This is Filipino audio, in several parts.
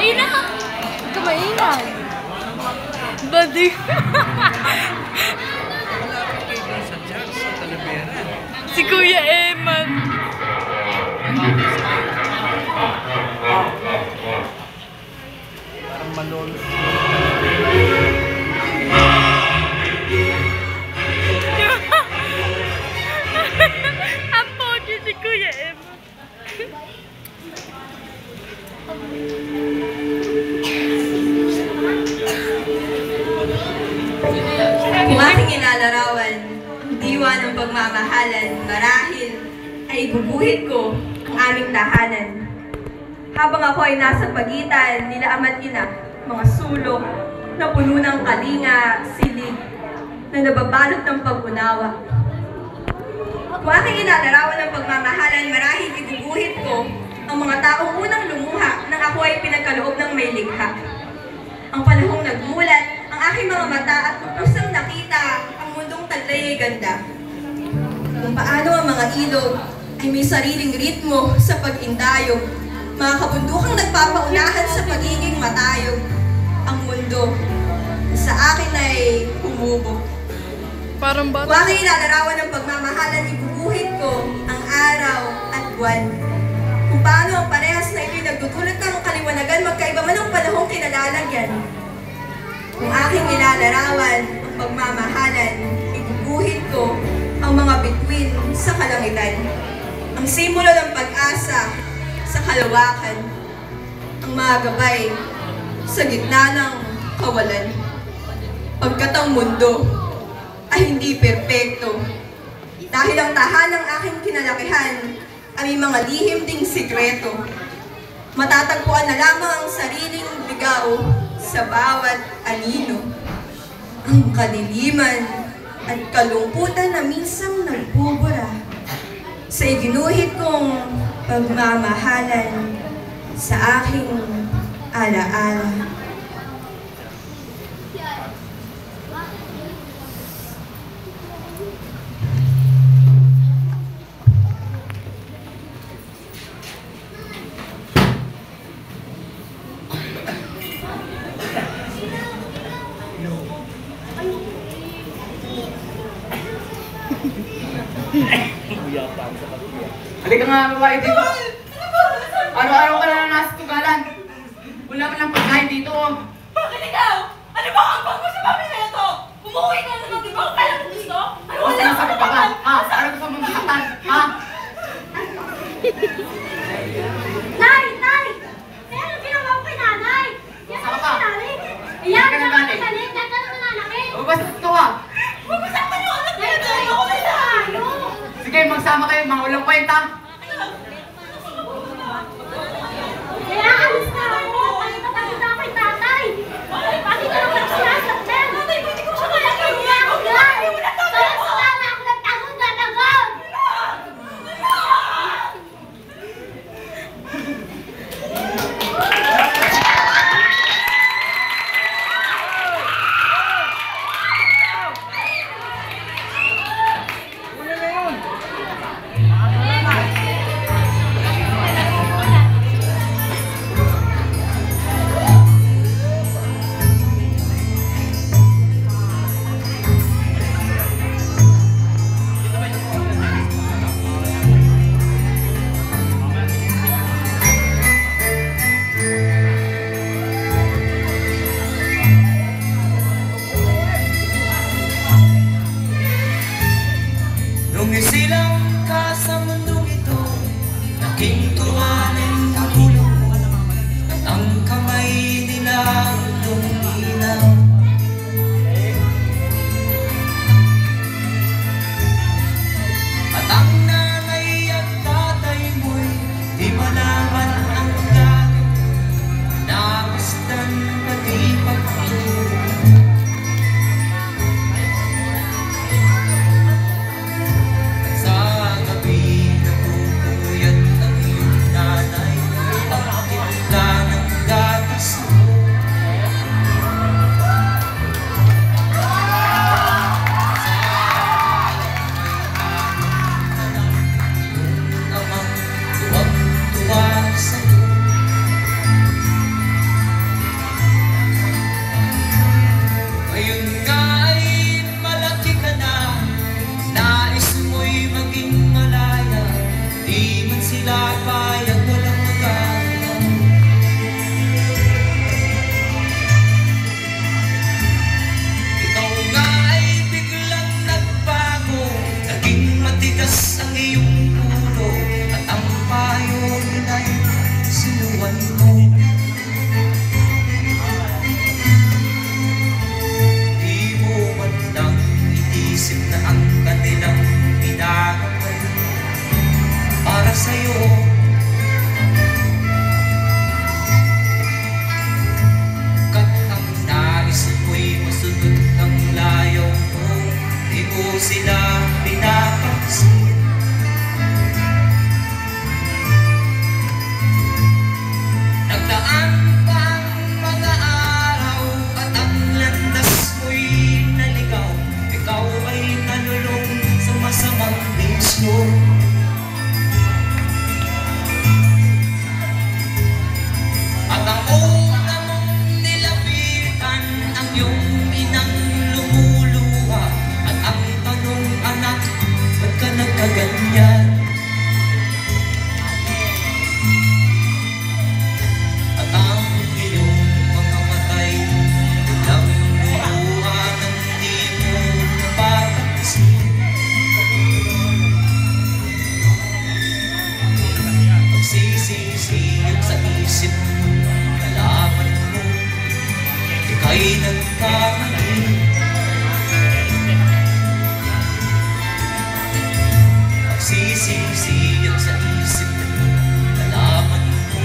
Ayun na! Huwag ka maingay. Badi. Si Kuya Eman. Parang malolo. Ang pogi si Kuya Eman. Kung aking ilalarawan ang diwa ng pagmamahalan, marahil ay ibubuhit ko ang aming tahanan. Habang ako ay nasa pagitan nila ama't ina, mga sulok na puno ng kalinga, silig, na nababalot ng pag-unawa. Kung aking ilalarawan ng pagmamahalan, marahil ibubuhit ko ang mga taong unang lumuha nang ako ay pinagkaloob ng may likha. Ang panahong nagmulat, ang aking mga mata at pusang nakita ang mundong taglay ay ganda. Kung paano ang mga ilog ay may sariling ritmo sa pag-indayog, mga kabundukang nagpapaunahan sa pagiging matayog. Ang mundo sa akin ay humubog. Parang bata. Kung aking ilalarawan ng pagmamahalan, ibubuhit ko ang araw at buwan. Kung paano ang parehas na ito'y nagdudulot ng kaliwanagan, magkaiba man ang panahong kinalalagyan. Kung aking ilalarawan ang pagmamahalan, ibubuhit ko ang mga bituin sa kalangitan. Ang simbolo ng pag-asa sa kalawakan. Ang mga gabay sa gitna ng kawalan. Pagkat ang mundo ay hindi perpekto. Dahil ang tahanang aking kinalakihan ay may mga lihim ding sikreto. Matatagpuan na lamang ang sariling ligaw sa bawat anino. Ang kadiliman at kalungkutan na minsang nagbubura sa iginuhit kong pagmamahalan sa aking alaala. Halika nga, babae dito. Araw-araw ka na nasa tugalan. Wala ka ng pagkain dito. Bakit ikaw? Ano ba ang pag mo sa pamilya na to? Umuwi ka na naman, di ba? Kaya mo gusto? Ano Gusto na sa kapagan? Ha? Ano gusto mong masaktan? Ha? Nay! Nay! Ano ginawa ko kay nanay? Yan Saan ang ka? nanay. Ayan, Saan ka yan nagaling? ang galing. Yan ka naman nanaki. O basta ito ha? Mag-usap ka yung anak niya. Nay, ako may tayo. Sige, magsama kayo. Mga walang kwenta. Kaya alis na ako. Kasi tatapos na ako kay tatay. Bakit ka naman sinasaktan? Tatay, pwede ko siya kaya kaya ako yan. Kaya sa sana ako nagtagod na tagod. isip na ang kanilang ginagaway para sa'yo. Kat ang nais mo'y masunod ang layaw mo, di mo sila pinapansin. Nagdaan pa ang mga araw at ang landas mo'y naligaw. Ikaw ay nalulong sa masamang bisyo. At ang una mong nilapitan ang iyong inang lumuluha. At ang tanong, anak, ba't ka nagkaganyan? At ang iyong mga matay lang luluha ng di mo napapansin. Pagsisisiyag sa isip mo, nalaman mo, ika'y nagkamali. Pagsisisiyag sa isip mo, nalaman mo,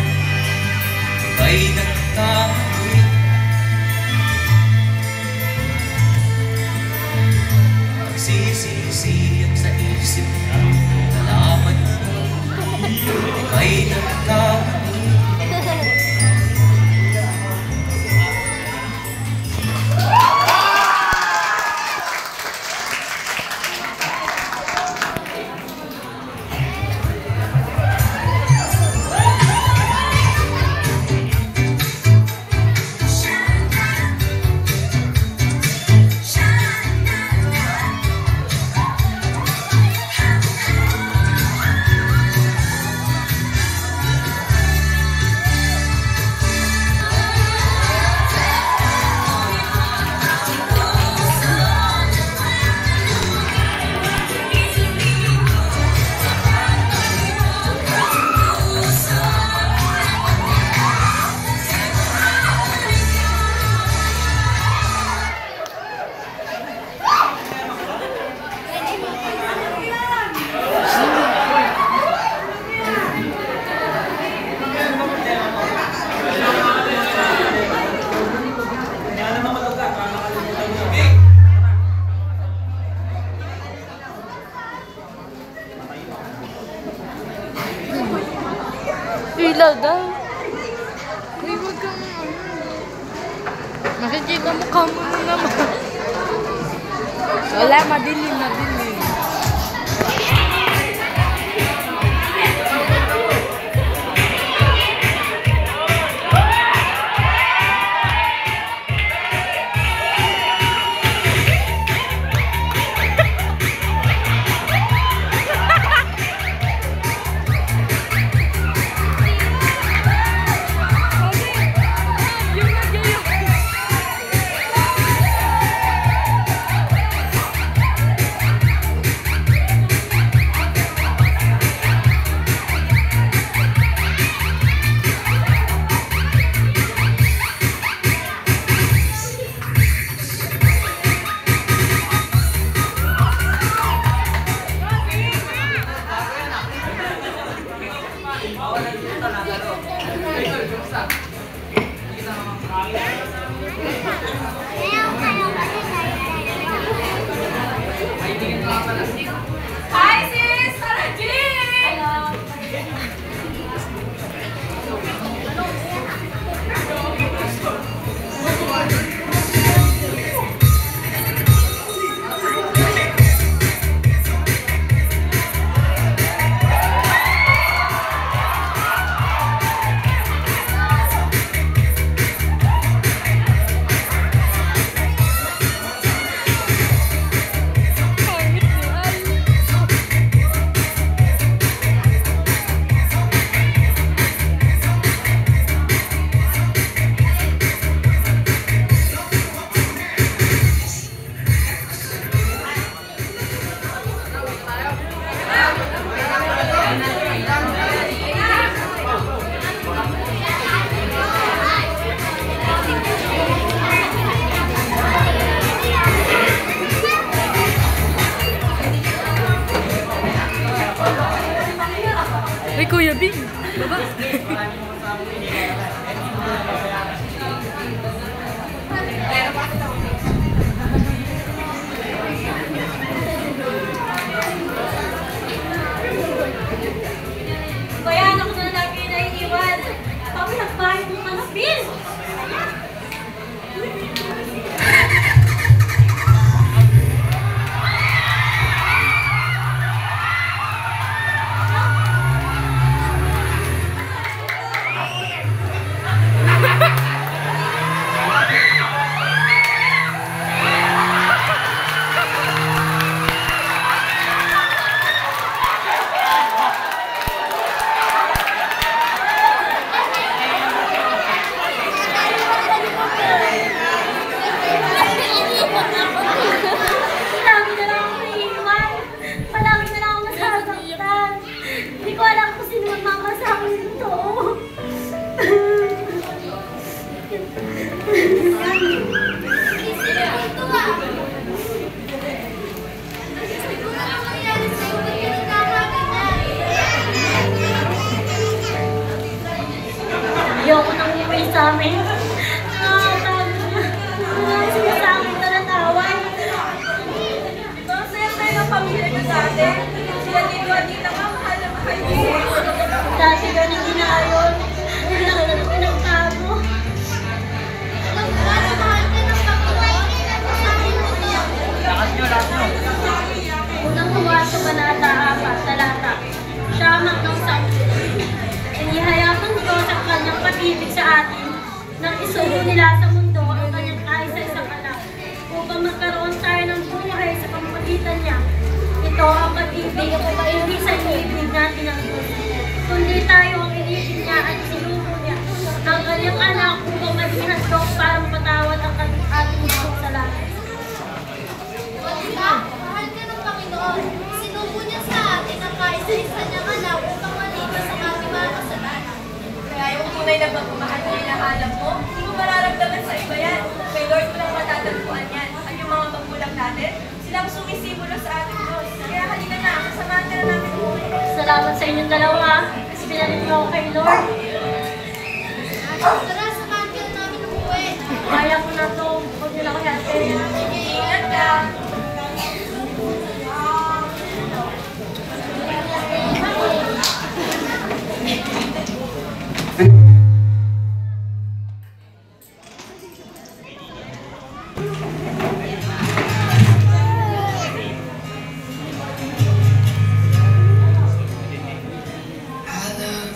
ika'y nagkamali. Pagsisisiyag sa isip mo, nalaman mo, ika'y nagkamali. Ilaw daw. Uy, wag kang makikita mo ka mo naman. Wala, madilim, madilim. Hi, sis! Tara, Jane! Ay, Kuya Bing. Baba. Kaya ako na lagi naiiwan. Paano nagbayad mo ka ng bill? Palagi na lang ako naiiwan. Palagi na lang ako nasasaktan. Hindi ko alam kung sino magmama sa akin nito. Ayoko nang umuwi sa amin. Sinasakit na natawan. Masaya tayo ng pamilya ko dati. Sila dito at dito nga, mahal na mahal mo. Dati ganun ginaayon. Bigla ka na pinagtago. Unang huwa sa Banata 4, talata. Siyamak ng sakit. Inihayag ng Diyos ang kanyang pag-ibig sa atin nang isugo nila sa mundo ang kanyang kaisa-isang anak upang magkaroon tayo ng buhay sa pamamagitan niya. Ito ang pag-ibig, hindi sa iniibig natin ang Diyos, kundi tayo ang iniibig niya at sinugo niya ang kanyang anak upang maging handog para mapatawad ang ating mga kasalanan. Mahal ka ng Panginoon. Sinubo niya sa atin ang kaisa-isa niyang anak upang maligas ang ating mga kasalanan. Kaya yung tunay na pagmamahal na hinahanap mo, hindi mo mararamdaman sa iba yan. Kay Lord mo lang matatagpuan yan. At yung mga magulang natin, sila ang sumisimulo sa ating Diyos. Kaya halika na, kasamahan ka na namin umuwi. Salamat sa inyong dalawa kasi pinalit niyo ako kay Lord. Tara, samahan ka na namin umuwi. Kaya ko na to. Huwag niyo lang ako hati. Ingat ka.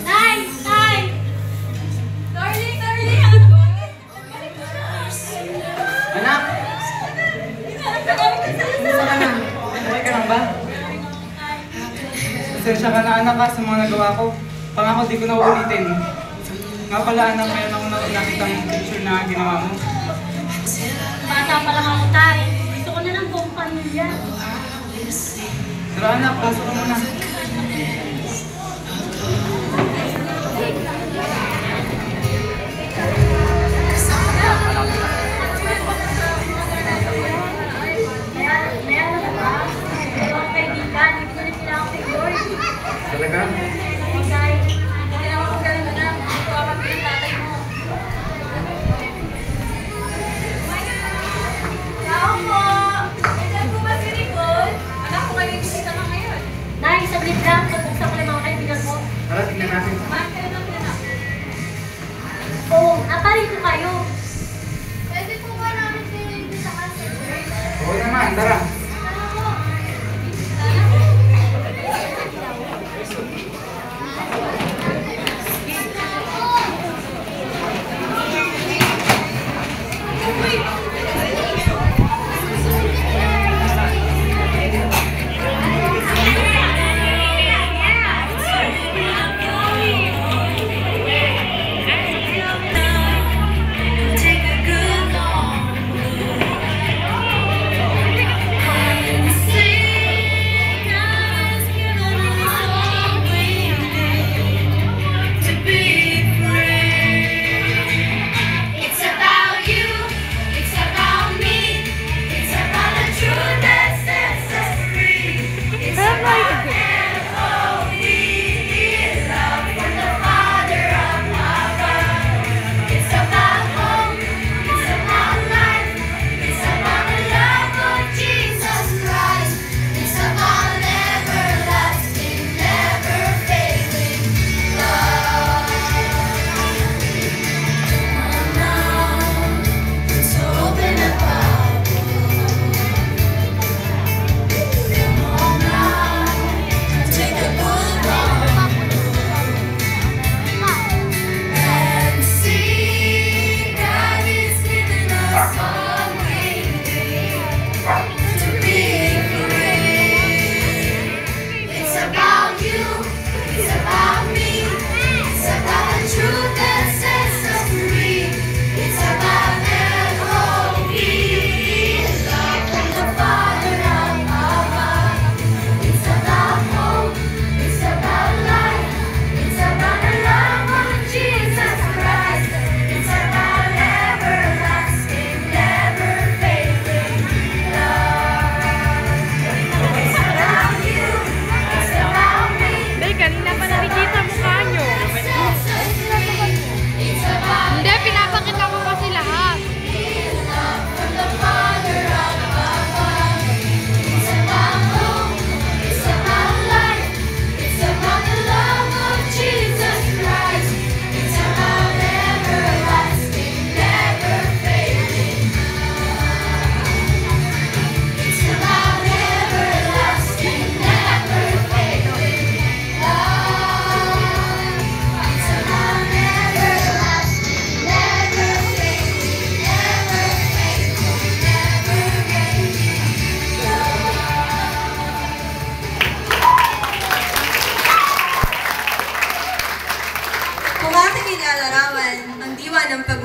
Nay! Nay! Darling! Anak! Kumusta ka na? Okay ka lang ba? Pasensya ka na anak ha sa mga nagawa ko. Pangako di ko na uulitin. Nga pala anak, mayroon ako nakitang picture na ginawa mo. Bata pa lang ako tayo. Gusto ko na ng buong pamilya. Tara anak, pasok ka muna. Maya na ba? Pero ang kaibigan, hindi ko na sila ako kay Lord. Talaga? Okay. Hindi na ako galing na. Ito ang kapit ng tatay mo. Tao po! Nandiyan po ba si Nicole? Anak ko kayo bisita ka ngayon. Nay, saglit lang. Pagkaksa ko lang mga kaibigan mo. Tara, tignan natin. Kumain ka na ng anak. Oo, naparin ko kayo. Pwede po ba namin kayo dito sa kasi? Oo naman, tara. Tara po.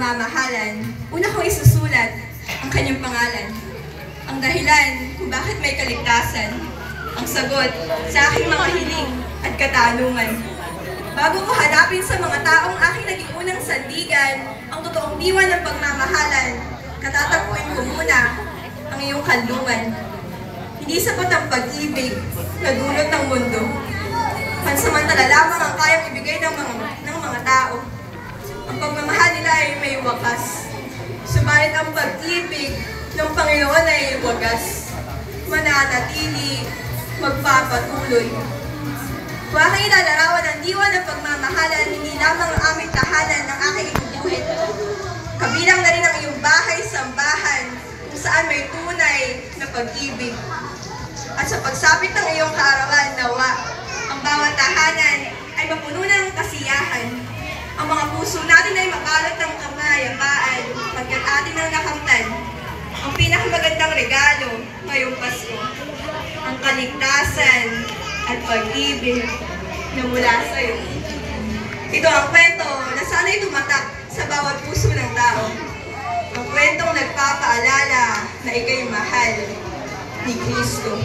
pagmamahalan, una kong isusulat ang kanyang pangalan. Ang dahilan kung bakit may kaligtasan, ang sagot sa aking mga hiling at katanungan. Bago ko hanapin sa mga taong aking naging unang sandigan ang totoong diwa ng pagmamahalan, katatagpuin ko muna ang iyong kanlungan. Hindi sapat ang pag-ibig na dulot ng mundo. Pansamantala lamang ang kayang ibigay ng mga tao. Ang pagmamahal nila ay may wakas. Subalit ang pag-ibig ng Panginoon ay wagas. Mananatili, magpapatuloy. Kung aking ilalarawan ang diwa ng pagmamahalan, hindi lamang ang aming tahanan ng aking ibubuhit. Kabilang na rin ang iyong bahay-sambahan kung saan may tunay na pag-ibig. At sa pagsapit ng iyong kaarawan, nawa, ang bawat tahanan ay mapuno ng kasiyahan. Ang mga puso natin ay mabalot ng kapayapaan pagkat atin ang nakamtan. Ang pinakamagandang regalo ngayong Pasko, ang kaligtasan at pag-ibig na mula sa iyo. Ito ang kwento na sana'y tumatak sa bawat puso ng tao. Ang kwentong nagpapaalala na ika'y mahal ni Kristo.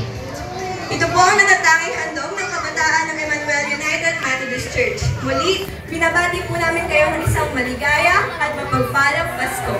Ito po ang natatanging handog ng kabataan ng Emmanuel United Methodist Church. Muli, binabati po namin kayo ng isang maligaya at mapagpalang Pasko.